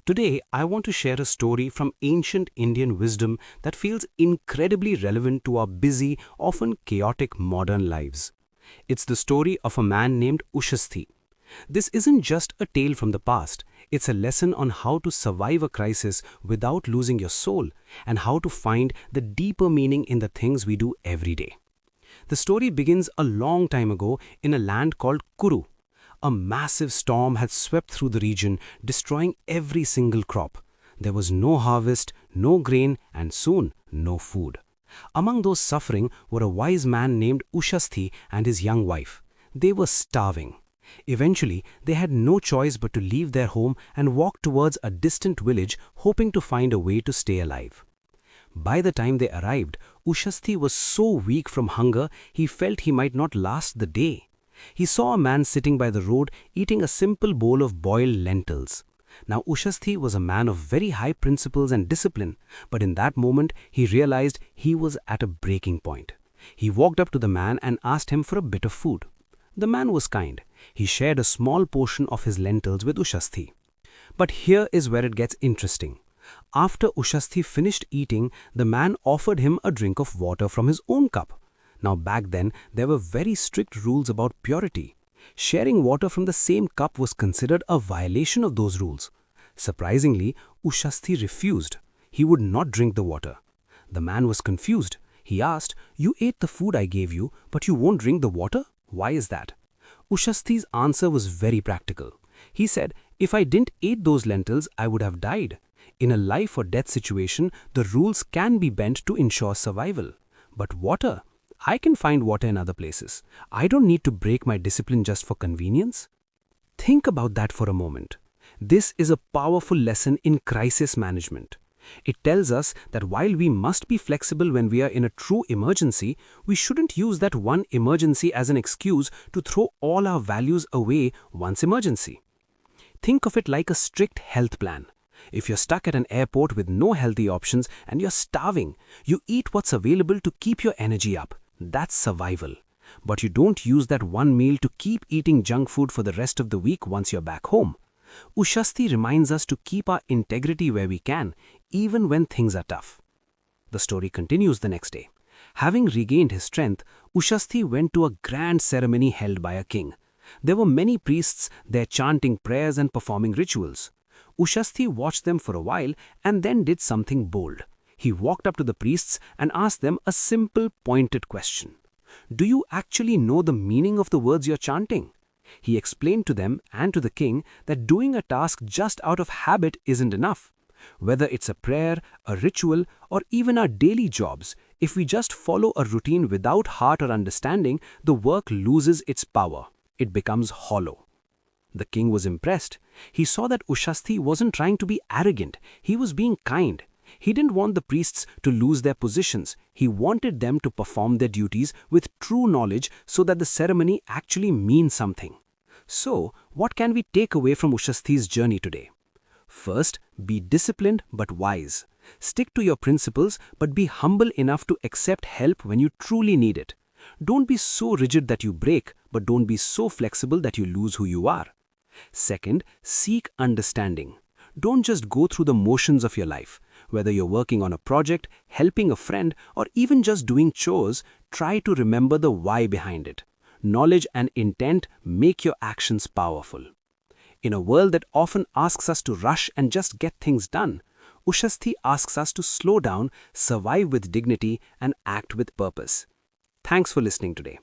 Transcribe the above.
Today, I want to share a story from ancient Indian wisdom that feels incredibly relevant to our busy, often chaotic modern lives. It's the story of a man named Ushasthi. This isn't just a tale from the past, it's a lesson on how to survive a crisis without losing your soul and how to find the deeper meaning in the things we do every day. The story begins a long time ago in a land called Kuru. A massive storm had swept through the region, destroying every single crop. There was no harvest, no grain, and soon no food. Among those suffering were a wise man named Ushasthi and his young wife. They were starving. Eventually, they had no choice but to leave their home and walk towards a distant village, hoping to find a way to stay alive. By the time they arrived, Ushasthi was so weak from hunger he felt he might not last the day. He saw a man sitting by the road eating a simple bowl of boiled lentils. Now Ushasthi was a man of very high principles and discipline, but in that moment he realized he was at a breaking point. He walked up to the man and asked him for a bit of food. The man was kind. He shared a small portion of his lentils with Ushasthi. But here is where it gets interesting. After Ushasthi finished eating, the man offered him a drink of water from his own cup. Now back then, there were very strict rules about purity. Sharing water from the same cup was considered a violation of those rules. Surprisingly, Ushasthi refused. He would not drink the water. The man was confused. He asked, "You ate the food I gave you, but you won't drink the water? Why is that?" Ushasthi's answer was very practical. He said, "If I didn't eat those lentils, I would have died. In a life or death situation, the rules can be bent to ensure survival. But water? I can find water in other places. I don't need to break my discipline just for convenience." Think about that for a moment. This is a powerful lesson in crisis management. It tells us that while we must be flexible when we are in a true emergency, we shouldn't use that one emergency as an excuse to throw all our values away once emergency. Think of it like a strict health plan. If you're stuck at an airport with no healthy options and you're starving, you eat what's available to keep your energy up. That's survival. But you don't use that one meal to keep eating junk food for the rest of the week once you're back home. Ushasthi reminds us to keep our integrity where we can, even when things are tough. The story continues the next day. Having regained his strength, Ushasthi went to a grand ceremony held by a king. There were many priests there chanting prayers and performing rituals. Ushasthi watched them for a while and then did something bold. He walked up to the priests and asked them a simple, pointed question. "Do you actually know the meaning of the words you're chanting?" He explained to them and to the king that doing a task just out of habit isn't enough. Whether it's a prayer, a ritual, or even our daily jobs, if we just follow a routine without heart or understanding, the work loses its power. It becomes hollow. The king was impressed. He saw that Ushasthi wasn't trying to be arrogant. He was being kind. He didn't want the priests to lose their positions. He wanted them to perform their duties with true knowledge so that the ceremony actually means something. So, what can we take away from Ushasthi's journey today? First, be disciplined but wise. Stick to your principles but be humble enough to accept help when you truly need it. Don't be so rigid that you break, but don't be so flexible that you lose who you are. Second, seek understanding. Don't just go through the motions of your life. Whether you're working on a project, helping a friend, or even just doing chores, try to remember the why behind it. Knowledge and intent make your actions powerful. In a world that often asks us to rush and just get things done, Ushasthi asks us to slow down, survive with dignity, and act with purpose. Thanks for listening today.